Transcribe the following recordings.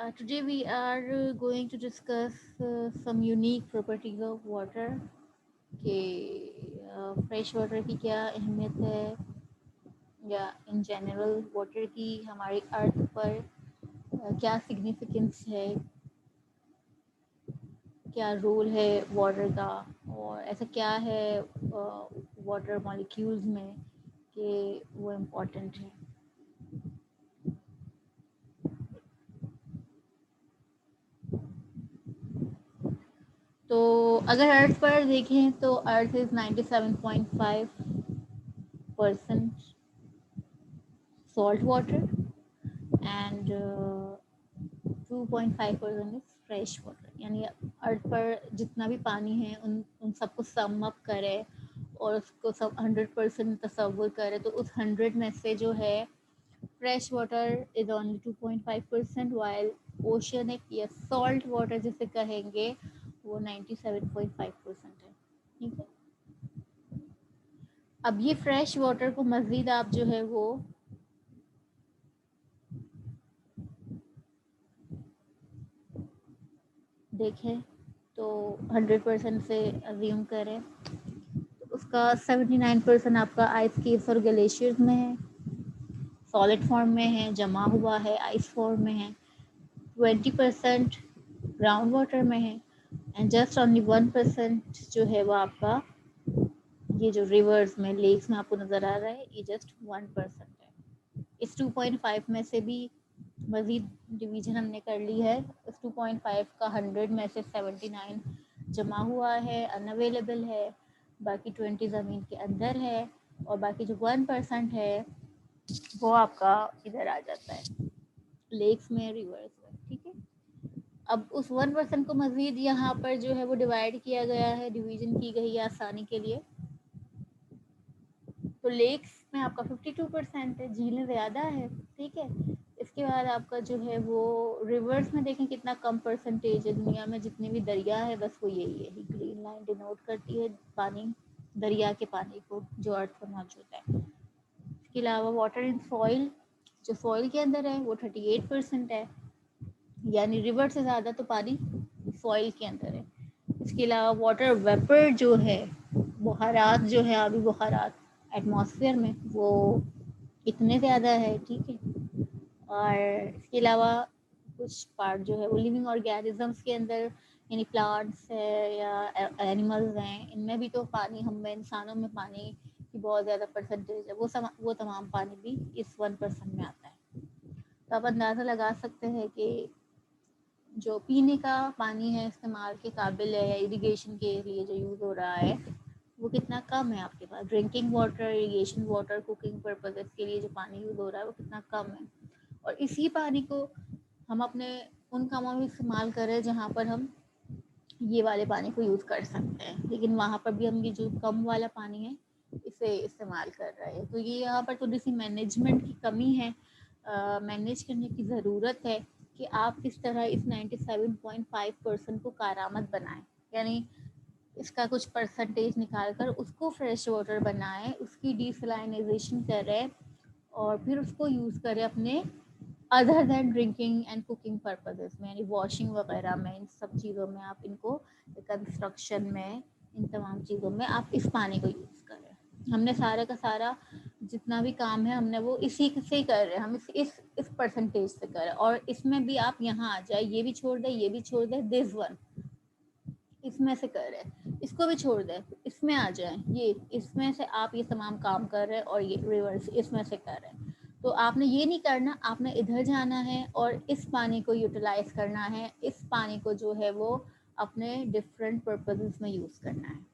Today we are going to discuss some unique properties of water कि fresh water की क्या अहमियत है या इन जनरल वाटर की हमारी अर्थ पर क्या सिग्निफिकेंस है, क्या रोल है वाटर का और ऐसा क्या है वाटर मॉलिक्यूल्स में कि वो इम्पोर्टेंट है। तो अगर अर्थ पर देखें तो earth is 97.5% salt water and 2.5% is fresh water. यानी अर्थ पर जितना भी पानी है उन सबको सम अप करें और उसको सब 100% तस्वुर करें तो उस 100 में से जो है fresh water is only 2.5%, while oceanic या सॉल्ट वाटर जिसे कहेंगे वो 97.5% है। ठीक है, अब ये फ्रेश वाटर को मज़ीद आप जो है वो देखें तो 100% से अज्यूम करें तो उसका 79% आपका आइस केव्स और ग्लेशियर्स में है, सॉलिड फॉर्म में है, जमा हुआ है, आइस फॉर्म में है। 20% ग्राउंड वाटर में है एंड जस्ट ओनली 1% जो है वो आपका ये जो रिवर्स में लेक्स में आपको नज़र आ रहा है ये जस्ट 1% है। इस 2.5 में से भी मज़ीद डिवीजन हमने कर ली है। इस 2.5 का 100 में से 79 जमा हुआ है, अनअवेलेबल है, बाकी 20 ज़मीन के अंदर है और बाकी जो 1% है वो आपका इधर आ जाता है लेक्स में, रिवर्स में। ठीक है, अब उस 1% को मज़ीद यहाँ पर जो है वो डिवाइड किया गया है, डिवीजन की गई है आसानी के लिए। तो लेक्स में आपका 52% है, झीलें ज़्यादा है। ठीक है, इसके बाद आपका जो है वो रिवर्स में देखें कितना कम परसेंटेज है। दुनिया में जितने भी दरिया है बस वो यही है, ग्रीन लाइन डिनोट करती है पानी, दरिया के पानी को जो अर्थ पर मौजूद है। इसके अलावा वाटर इन सॉइल जो सॉइल के अंदर है वो 38% है, यानी रिवर से ज़्यादा तो पानी सॉइल के अंदर है। इसके अलावा वाटर वेपर जो है, बुखारात जो है, आबी बुखारात एटमॉस्फेयर में वो इतने ज़्यादा है। ठीक है, और इसके अलावा कुछ पार्ट जो है वो लिविंग ऑर्गेनिजम्स के अंदर, यानी प्लांट्स है या एनिमल्स हैं, इनमें भी तो पानी, हम में इंसानों में पानी की बहुत ज़्यादा परसेंटेज है, वो तमाम पानी भी इस 1% में आता है। तो आप अंदाज़ा लगा सकते हैं कि जो पीने का पानी है इस्तेमाल के काबिल है या इरिगेशन के लिए जो यूज़ हो रहा है वो कितना कम है आपके पास। Drinking water, irrigation water, cooking purpose के लिए जो पानी यूज़ हो रहा है वो कितना कम है। और इसी पानी को हम अपने उन कामों में इस्तेमाल कर रहे हैं जहाँ पर हम ये वाले पानी को यूज़ कर सकते हैं, लेकिन वहाँ पर भी हम ये जो कम वाला पानी है इसे इस्तेमाल कर रहे हैं। तो ये यहाँ पर थोड़ी सी मैनेजमेंट की कमी है, मैनेज करने की ज़रूरत है कि आप किस तरह इस 97.5% को कारामद बनाएं, यानी इसका कुछ परसेंटेज निकाल कर उसको फ्रेश वाटर बनाएं, उसकी डिसलाइनाइजेशन करें और फिर उसको यूज़ करें अपने other than drinking and cooking purposes में, यानी वॉशिंग वगैरह में, इन सब चीज़ों में आप इनको, कंस्ट्रक्शन में, इन तमाम चीज़ों में आप इस पानी को यूज़ करें। हमने सारा का सारा जितना भी काम है हमने वो इसी से ही कर रहे हैं, हम इस परसेंटेज से कर रहे हैं। और इसमें भी आप यहाँ आ जाए, ये भी छोड़ दें, ये भी छोड़ दें, दिस वन इसमें से कर रहे हैं, इसको भी छोड़ दें, इसमें आ जाए, ये इसमें से आप ये तमाम काम कर रहे हैं और ये रिवर्स इसमें से कर रहे हैं। तो आपने ये नहीं करना, आपने इधर जाना है और इस पानी को यूटिलाइज करना है, इस पानी को जो है वो अपने डिफरेंट पर्पसेस में यूज़ करना है।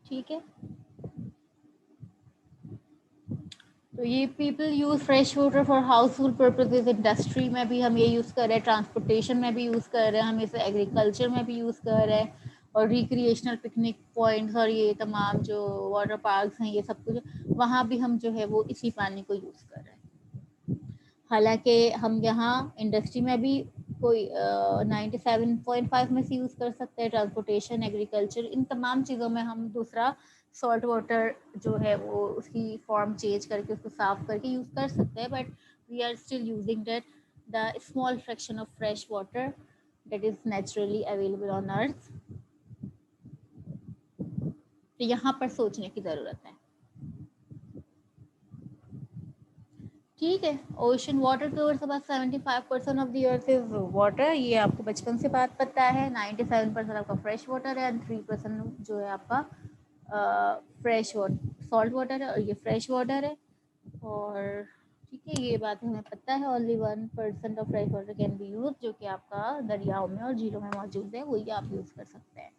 ठीक है, तो ये people use fresh water for house hold purposes, industry में भी हम ये यूज़ कर रहे हैं, ट्रांसपोर्टेशन में भी यूज़ कर रहे हैं, हम इसे एग्रीकल्चर में भी यूज़ कर रहे हैं, और रिक्रिएशनल पिकनिक पॉइंट्स और ये तमाम जो वाटर पार्क्स हैं ये सब कुछ वहाँ भी हम जो है वो इसी पानी को यूज़ कर रहे हैं। हालांकि हम यहाँ इंडस्ट्री में भी कोई 97.5 में से यूज़ कर सकते हैं, ट्रांसपोर्टेशन, एग्रीकल्चर, इन तमाम चीज़ों में हम दूसरा सॉल्ट वाटर जो है वो उसकी फॉर्म चेंज करके उसको साफ करके यूज़ कर सकते हैं, but we are still using that the small fraction of fresh water that is naturally available on earth। तो यहाँ पर सोचने की ज़रूरत है। ठीक है, ocean water covers about 75% of the earth is water, ये आपको बचपन से बात पता है। 97% आपका फ्रेश वाटर है एंड 3% जो है आपका फ्रेश वाटर सॉल्ट वाटर है, और ये फ्रेश वाटर है। और ठीक है, ये बात हमें पता है। Only 1% of fresh water can be use, जो कि आपका दरियाओं में और झीलों में मौजूद है, वही आप यूज़ कर सकते हैं।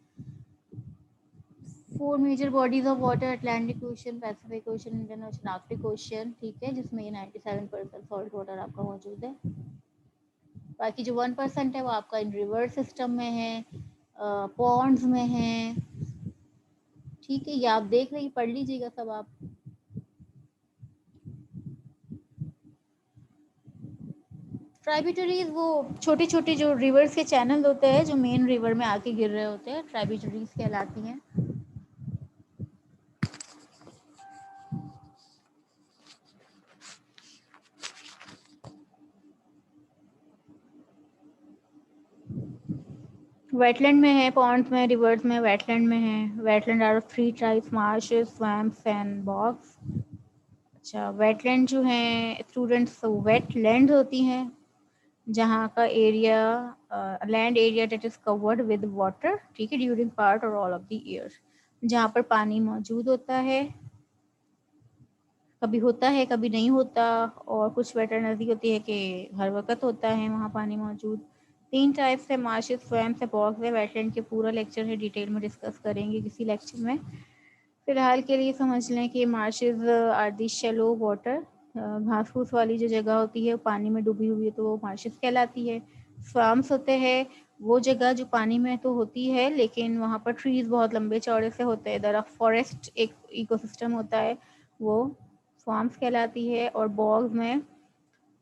4 major bodies of water, Atlantic Ocean, Pacific Ocean, Indian Ocean, Arctic Ocean, ठीक है, जिसमें ये 97% सॉल्ट वाटर आपका मौजूद है। बाकी जो 1% है वो आपका इन रिवर सिस्टम में है, पॉन्ड्स में है। ठीक है, ये आप देख रही, पढ़ लीजिएगा सब आप। ट्राइब्यूटरीज वो छोटे छोटे जो रिवर्स के चैनल होते हैं जो मेन रिवर में आके गिर रहे होते हैं, ट्राइब्यूटरीज कहलाती हैं। वेटलैंड में है, पॉन्ड्स में, रिवर्स में, वेटलैंड में है। Wetland are of 3 types, marshes, swamps and bogs. अच्छा, वेटलैंड जो हैं स्टूडेंट्स, वेटलैंड होती हैं जहाँ का area land area that is covered with water, ठीक है, ड्यूरिंग पार्ट और ऑल ऑफ द ईयर, जहाँ पर पानी मौजूद होता है, कभी होता है कभी नहीं होता। और कुछ वेटलैंड ऐसी होती है कि हर वक्त होता है वहाँ पानी मौजूद। 3 टाइप्स है, मार्शेस, स्वैम्प्स है, बॉग्स है। वेटलैंड के पूरा लेक्चर है, डिटेल में डिस्कस करेंगे किसी लेक्चर में। फिलहाल के लिए समझ लें कि marshes are the shallow water, घास फूस वाली जो जगह होती है पानी में डूबी हुई है तो वो मार्शेज कहलाती है। स्वाम्स होते हैं वो जगह जो पानी में तो होती है लेकिन वहाँ पर ट्रीज बहुत लंबे चौड़े से होते हैं, दरख्त, फॉरेस्ट एक इकोसिस्टम होता है, वो स्वाम्स कहलाती है। और बॉग्स में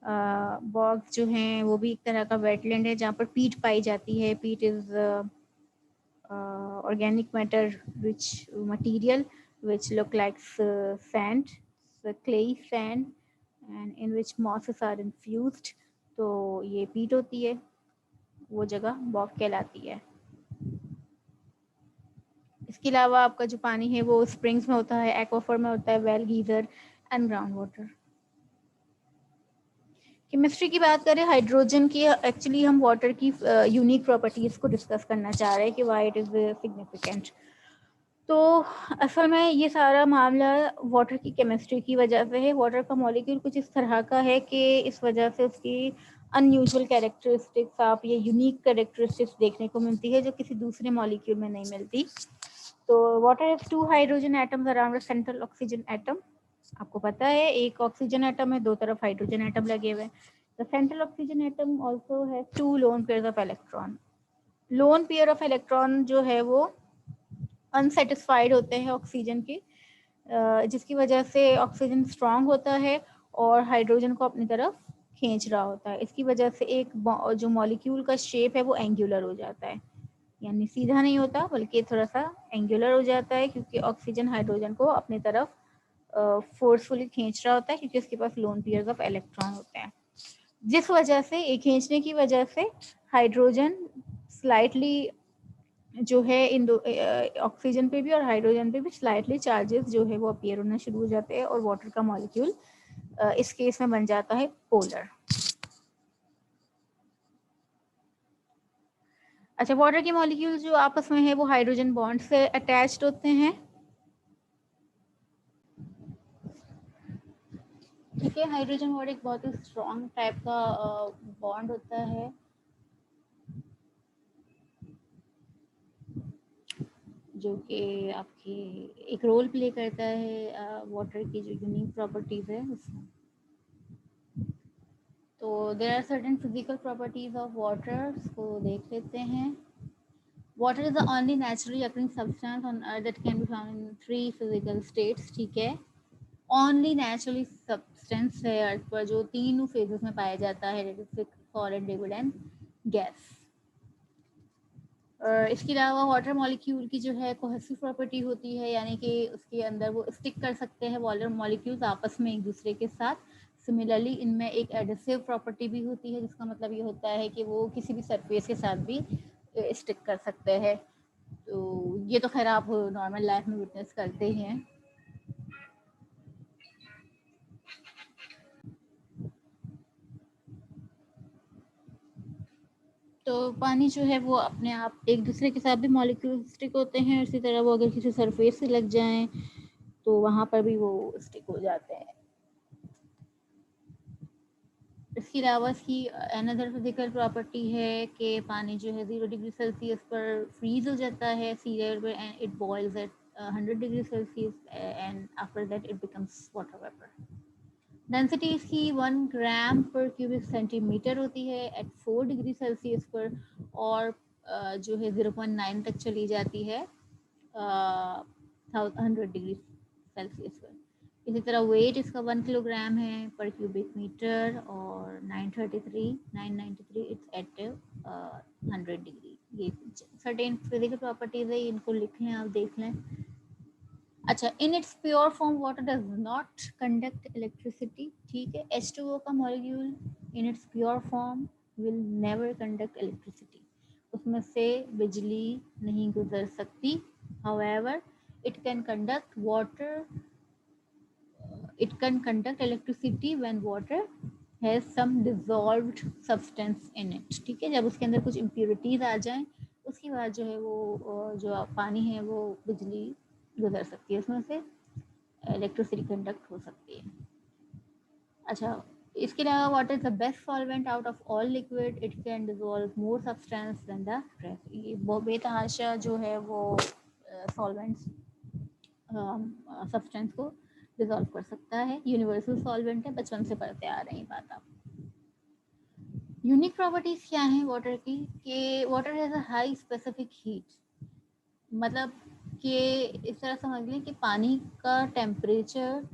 बॉग्स जो हैं वो भी एक तरह का वेटलैंड है जहाँ पर पीट पाई जाती है। पीट is organic matter rich material which look like sand, clay sand, and in which mosses are infused। तो ये पीट होती है, वो जगह बॉग कहलाती है। इसके अलावा आपका जो पानी है वो स्प्रिंग्स में होता है, एक्वाफर में होता है, well, geyser and ground water. Chemistry की बात करें हाइड्रोजन की, एक्चुअली हम वाटर की यूनिक प्रॉपर्टीज को डिस्कस करना चाह रहे हैं कि व्हाई इट इज सिग्निफिकेंट। तो असल में ये सारा मामला वाटर की केमिस्ट्री की वजह से है। वाटर का मॉलिक्यूल कुछ इस तरह का है कि इस वजह से उसकी अनयूजुअल कैरेक्टरिस्टिक्स, आप ये यूनिक कैरेक्टरिस्टिक्स देखने को मिलती है जो किसी दूसरे मॉलिक्यूल में नहीं मिलती। तो water has 2 hydrogen atoms around a central oxygen atom. आपको पता है एक ऑक्सीजन एटम है, दो तरफ हाइड्रोजन एटम लगे हुए हैं। The central oxygen atom also has 2 lone pairs of electron. Lone pair of electron जो है वो अनसेटिस्फाइड होते हैं ऑक्सीजन के, जिसकी वजह से ऑक्सीजन स्ट्रांग होता है और हाइड्रोजन को अपनी तरफ खींच रहा होता है। इसकी वजह से एक जो मॉलिक्यूल का शेप है वो एंगुलर हो जाता है, यानी सीधा नहीं होता बल्कि थोड़ा सा एंगुलर हो जाता है, क्योंकि ऑक्सीजन हाइड्रोजन को अपनी तरफ फोर्सफुली खींच रहा होता है, क्योंकि उसके पास लोन पेयर्स ऑफ इलेक्ट्रॉन होते हैं। जिस वजह से एक खींचने की वजह से हाइड्रोजन स्लाइटली जो है इन दो ऑक्सीजन पे भी और हाइड्रोजन पे भी स्लाइटली चार्जेस जो है वो अपीयर होना शुरू हो जाते हैं और वाटर का मॉलिक्यूल इस केस में बन जाता है पोलर। अच्छा, वाटर के मॉलिक्यूल जो आपस में है वो हाइड्रोजन बॉन्ड से अटैच्ड होते हैं। ठीक है, हाइड्रोजन बॉन्ड एक बहुत ही स्ट्रॉन्ग टाइप का बॉन्ड होता है जो कि आपके एक रोल प्ले करता है वाटर की जो यूनिक प्रॉपर्टीज़ है उसमें। तो there are certain physical properties of water, उसको देख लेते हैं। Water is the only naturally occurring substance on earth that can be found in 3 physical states. ठीक है, ओनली नेचुरली सब्सटेंस है अर्थ पर जो तीनों फेजेस में पाया जाता है, सॉलिड, लिक्विड एंड गैस। इसके अलावा वाटर मॉलिक्यूल की जो है कोहेसिव प्रॉपर्टी होती है, यानी कि उसके अंदर वो स्टिक कर सकते हैं वाटर मॉलिक्यूल्स आपस में एक दूसरे के साथ। सिमिलरली इनमें एक एडिसिव प्रॉपर्टी भी होती है, जिसका मतलब ये होता है कि वो किसी भी सरफेस के साथ भी स्टिक कर सकते हैं। तो ये तो खैर आप नॉर्मल लाइफ में विटनेस करते हैं। तो पानी जो है वो अपने आप एक दूसरे के साथ भी मॉलिक्यूल स्टिक होते हैं, इसी तरह वो अगर किसी सरफेस से लग जाएं तो वहाँ पर भी वो स्टिक हो जाते हैं। इसके अलावा इसकी अनदर फिजिकल प्रॉपर्टी है कि पानी जो है 0 डिग्री सेल्सियस पर फ्रीज हो जाता है सी लेवल पर, and it boils at 100 degree Celsius and after that it becomes water vapour. Density इसकी 1 ग्राम पर क्यूबिक सेंटीमीटर होती है एट 4 डिग्री सेल्सियस पर, और जो है 0.9 तक चली जाती है 100 डिग्री सेल्सियस पर। इसी तरह वेट इसका 1 किलोग्राम है पर क्यूबिक मीटर, और 993 इट्स एट 100 डिग्री। ये सर्टेन फिजिकल प्रॉपर्टीज है, इनको लिख लें, आप देख लें। अच्छा, in its pure form water does not conduct electricity. ठीक है, H2O का molecule in its pure form will never conduct electricity, उसमें से बिजली नहीं गुजर सकती। However it can conduct water, it can conduct electricity when water has some dissolved substance in it। ठीक है, जब उसके अंदर कुछ impurities आ जाएं उसके बाद जो है वो जो पानी है वो बिजली गुजर सकती है, उसमें से इलेक्ट्रिसिटी कंडक्ट हो सकती है। अच्छा, इसके अलावा water is the best solvent out of all liquid, it can dissolve more substance than the rest. ये बेतहाशा जो है वो सॉल्वेंट्स सब्सटेंस को डिजोल्व कर सकता है। यूनिवर्सल सॉल्वेंट है, बचपन से पढ़ते आ रहे हैं बात आप। यूनिक प्रॉपर्टीज क्या है वाटर की, कि water has a high specific heat, मतलब कि इस तरह समझ लें कि पानी का टेम्परेचर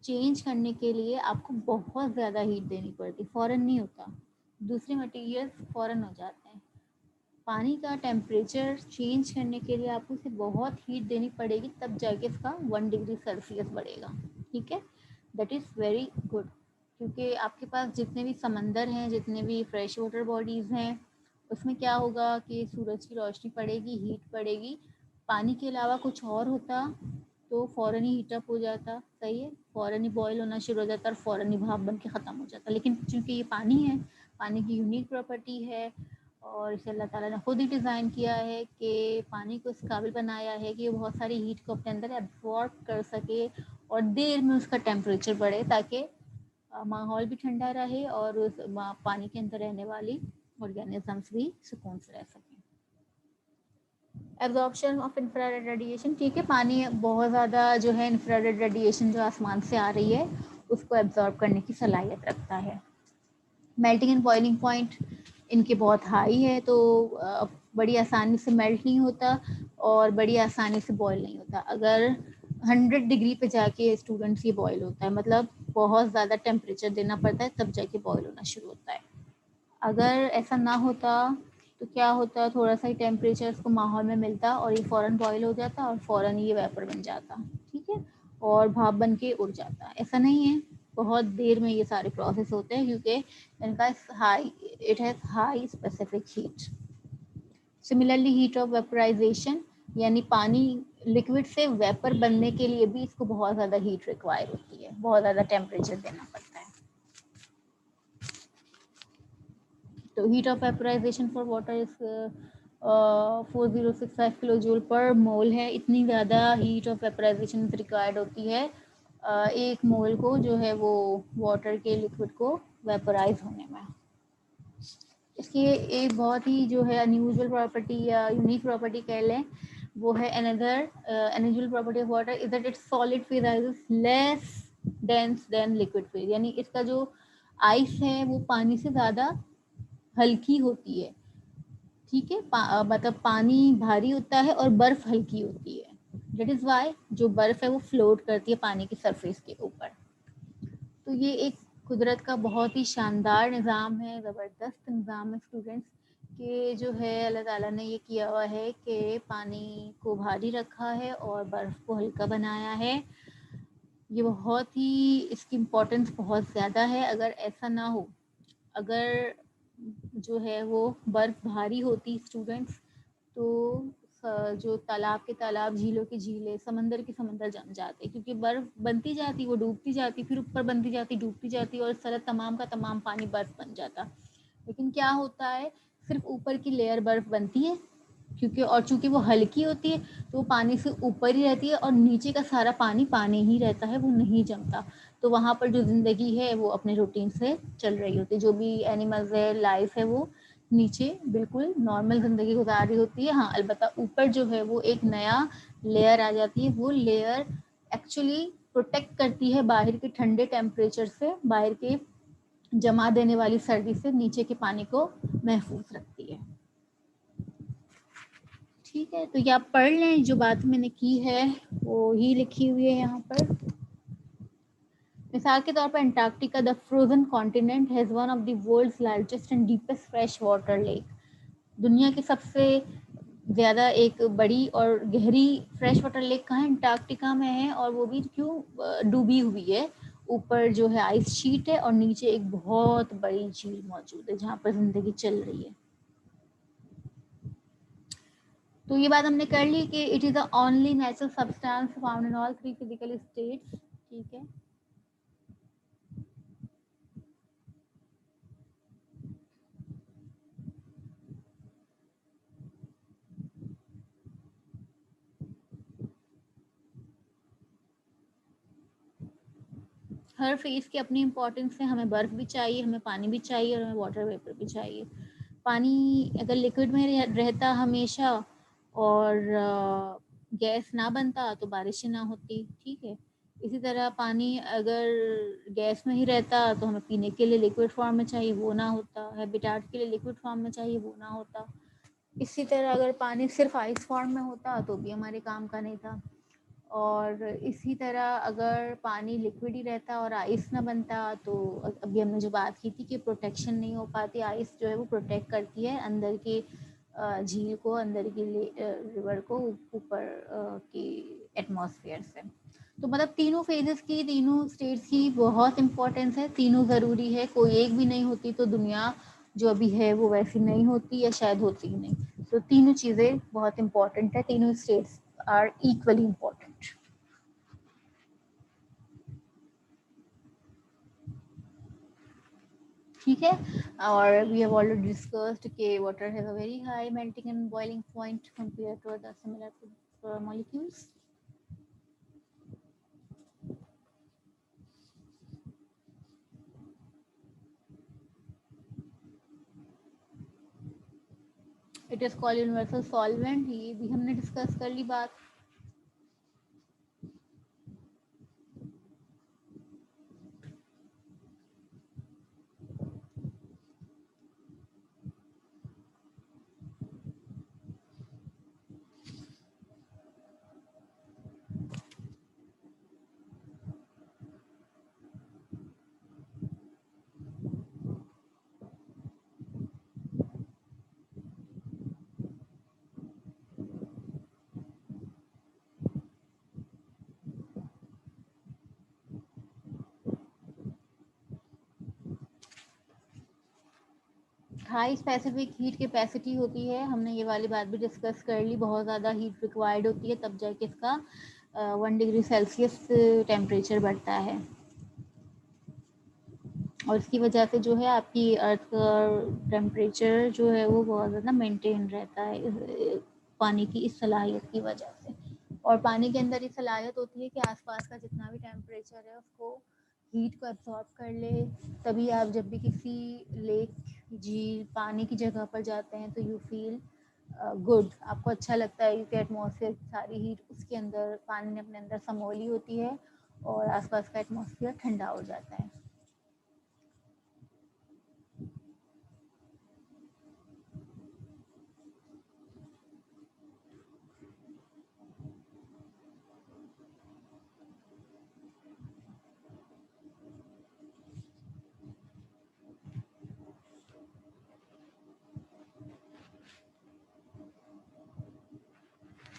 चेंज करने के लिए आपको बहुत ज़्यादा हीट देनी पड़ती, फ़ौरन नहीं होता, दूसरे मटेरियल्स फ़ौरन हो जाते हैं। पानी का टेम्परेचर चेंज करने के लिए आपको उसे बहुत हीट देनी पड़ेगी, तब जाके इसका 1 डिग्री सेल्सियस बढ़ेगा। ठीक है, दैट इज़ वेरी गुड, क्योंकि आपके पास जितने भी समंदर हैं, जितने भी फ्रेश वाटर बॉडीज़ हैं, उसमें क्या होगा कि सूरज की रोशनी पड़ेगी, हीट पड़ेगी, पानी के अलावा कुछ और होता तो फ़ौरन ही हीटअप हो जाता, सही है, फ़ौरन ही बॉयल होना शुरू हो जाता और फ़ौरन ही भाप बन के ख़त्म हो जाता। लेकिन चूँकि ये पानी है, पानी की यूनिक प्रॉपर्टी है, और इसे अल्लाह ताला ने खुद ही डिज़ाइन किया है कि पानी को इस काबिल बनाया है कि वो बहुत सारी हीट को अपने अंदर एब्जॉर्ब कर सके और देर में उसका टेम्परेचर बढ़े, ताकि माहौल भी ठंडा रहे और उस पानी के अंदर रहने वाली ऑर्गेनिजम्स भी सुकून से रह सकें। एब्जॉर्प्शन ऑफ इंफ्रारेड रेडिएशन, ठीक है, पानी बहुत ज़्यादा जो है इंफ्रारेड रेडिएशन जो आसमान से आ रही है उसको एब्जॉर्ब करने की सलाहियत रखता है। मेल्टिंग एंड बॉइलिंग पॉइंट इनके बहुत हाई है, तो बड़ी आसानी से मेल्ट नहीं होता और बड़ी आसानी से बॉयल नहीं होता। अगर 100 डिग्री पे जाके स्टूडेंट्स ये बॉयल होता है, मतलब बहुत ज़्यादा टेम्परेचर देना पड़ता है तब जाके बॉयल होना शुरू होता है। अगर ऐसा ना होता तो क्या होता, थोड़ा सा ही टेम्परेचर इसको माहौल में मिलता और ये फ़ौरन बॉयल हो जाता और फ़ौरन ये वेपर बन जाता, ठीक है, और भाप बन के उड़ जाता। ऐसा नहीं है, बहुत देर में ये सारे प्रोसेस होते हैं क्योंकि इनका it has high specific heat. Similarly heat of vaporisation, यानी पानी लिक्विड से वेपर बनने के लिए भी इसको बहुत ज़्यादा हीट रिक्वायर होती है, बहुत ज़्यादा टेम्परेचर देना पड़ता है। तो heat of vaporisation for water is 4065 kilo joule per mole है। इतनी ज़्यादा हीट ऑफ वेपराइजेशन रिक्वायर्ड होती है एक मोल को जो है वो वाटर के लिक्विड को वेपराइज होने में। इसकी एक बहुत ही जो है अनयूजुअल प्रॉपर्टी या यूनिक प्रॉपर्टी कह लें वो है another unusual property of water is that it's solid phase ice less dense then liquid phase, यानी इसका जो आइस है वो पानी से ज़्यादा हल्की होती है, ठीक है। मतलब पानी भारी होता है और बर्फ हल्की होती है, दैट इज वाई जो बर्फ है वो फ्लोट करती है पानी की सरफेस के ऊपर। तो ये एक कुदरत का बहुत ही शानदार निज़ाम है, ज़बरदस्त निज़ाम है स्टूडेंट्स, कि जो है अल्लाह ताला ने ये किया हुआ है कि पानी को भारी रखा है और बर्फ़ को हल्का बनाया है। ये बहुत ही, इसकी इम्पोर्टेंस बहुत ज़्यादा है। अगर ऐसा ना हो, अगर जो है वो बर्फ़ भारी होती स्टूडेंट्स, तो जो तालाब के तालाब, झीलों के झीलें, समंदर के समंदर जम जाते, क्योंकि बर्फ़ बनती जाती, वो डूबती जाती, फिर ऊपर बनती जाती, डूबती जाती, और सारा तमाम का तमाम पानी बर्फ़ बन जाता। लेकिन क्या होता है, सिर्फ ऊपर की लेयर बर्फ़ बनती है, क्योंकि और चूंकि वो हल्की होती है तो वो पानी से ऊपर ही रहती है, और नीचे का सारा पानी पानी ही रहता है, वो नहीं जमता। तो वहाँ पर जो ज़िंदगी है वो अपने रूटीन से चल रही होती है, जो भी एनिमल्स है, लाइफ है, वो नीचे बिल्कुल नॉर्मल ज़िंदगी गुजार रही होती है। हाँ, अलबत्ता ऊपर जो है वो एक नया लेयर आ जाती है, वो लेयर एक्चुअली प्रोटेक्ट करती है बाहर के ठंडे टेम्परेचर से, बाहर के जमा देने वाली सर्दी से नीचे के पानी को महफूज रखती है। ठीक है, तो ये आप पढ़ लें, जो बात मैंने की है वो ही लिखी हुई है यहाँ पर। मिसाल के तौर पर Antarctica, the frozen continent has one of the world's largest and deepest fresh water lake. दुनिया की सबसे ज़्यादा एक बड़ी और गहरी फ्रेश वाटर लेक कहाँ है? अंटार्कटिका में है, और वो भी क्यों? डूबी हुई है। ऊपर जो है आइस शीट है और नीचे एक बहुत बड़ी झील मौजूद है जहाँ पर जिंदगी चल रही है। तो ये बात हमने कर ली कि it is the only natural substance found in all three physical states, ठीक है। हर फेज की अपनी इंपॉर्टेंस है, हमें बर्फ भी चाहिए, हमें पानी भी चाहिए, और हमें वाटर वेपर भी चाहिए। पानी अगर लिक्विड में रहता हमेशा और गैस ना बनता तो बारिशें ना होती, ठीक है। इसी तरह पानी अगर गैस में ही रहता तो हमें पीने के लिए लिक्विड फॉर्म में चाहिए, वो ना होता। हैबिटाट के लिए लिक्विड फॉर्म में चाहिए, वो ना होता। इसी तरह अगर पानी सिर्फ आइस फॉर्म में होता तो भी हमारे काम का नहीं था। और इसी तरह अगर पानी लिक्विड ही रहता और आइस ना बनता तो अभी हमने जो बात की थी कि प्रोटेक्शन नहीं हो पाती। आइस जो है वो प्रोटेक्ट करती है अंदर की झील को, अंदर की रिवर को ऊपर की एटमॉस्फेयर से। तो मतलब तीनों फेजेस की, तीनों स्टेट्स की बहुत इंपॉर्टेंस है, तीनों ज़रूरी है। कोई एक भी नहीं होती तो दुनिया जो अभी है वो वैसी नहीं होती, या शायद होती ही नहीं। तो तीनों चीज़ें बहुत इंपॉर्टेंट है, तीनों स्टेट्स are equally important. ठीक है, और we have already discussed कि water has a very high melting and boiling point compared to other similar molecules. It is called universal solvent, ये भी हमने डिस्कस कर ली बात। हाई स्पेसिफिक हीट कैपेसिटी होती है, हमने ये वाली बात भी डिस्कस कर ली। बहुत ज़्यादा हीट रिक्वायर्ड होती है तब जाके इसका 1 डिग्री सेल्सियस टेम्परेचर बढ़ता है, और इसकी वजह से जो है आपकी अर्थ का टेम्परेचर जो है वो बहुत ज़्यादा मेंटेन रहता है पानी की इस सलाहियत की वजह से। और पानी के अंदर ये सलाहियत होती है कि आसपास का जितना भी टेम्परेचर है उसको, हीट को एब्जॉर्ब कर ले। तभी आप जब भी किसी लेक, झील, पानी की जगह पर जाते हैं तो यू फील गुड, आपको अच्छा लगता है कि एटमॉस्फेयर की सारी हीट उसके अंदर पानी ने अपने अंदर समोली होती है और आसपास का एटमॉस्फेयर ठंडा हो जाता है।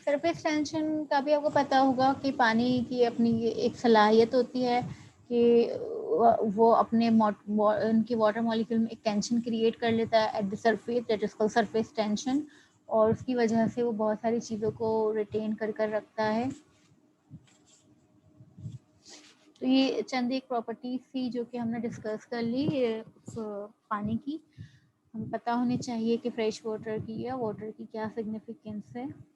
सरफेस टेंशन का भी आपको पता होगा कि पानी की अपनी एक सलाहियत होती है कि वो अपने उनकी वाटर मॉलिक्यूल में एक टेंशन क्रिएट कर लेता है at the surface, that is called surface tension, और उसकी वजह से वो बहुत सारी चीज़ों को रिटेन कर रखता है। तो ये चंद एक प्रॉपर्टीज थी जो कि हमने डिस्कस कर ली पानी की। हमें पता होनी चाहिए कि फ्रेश वाटर की या वाटर की क्या सिग्निफिकेंस है।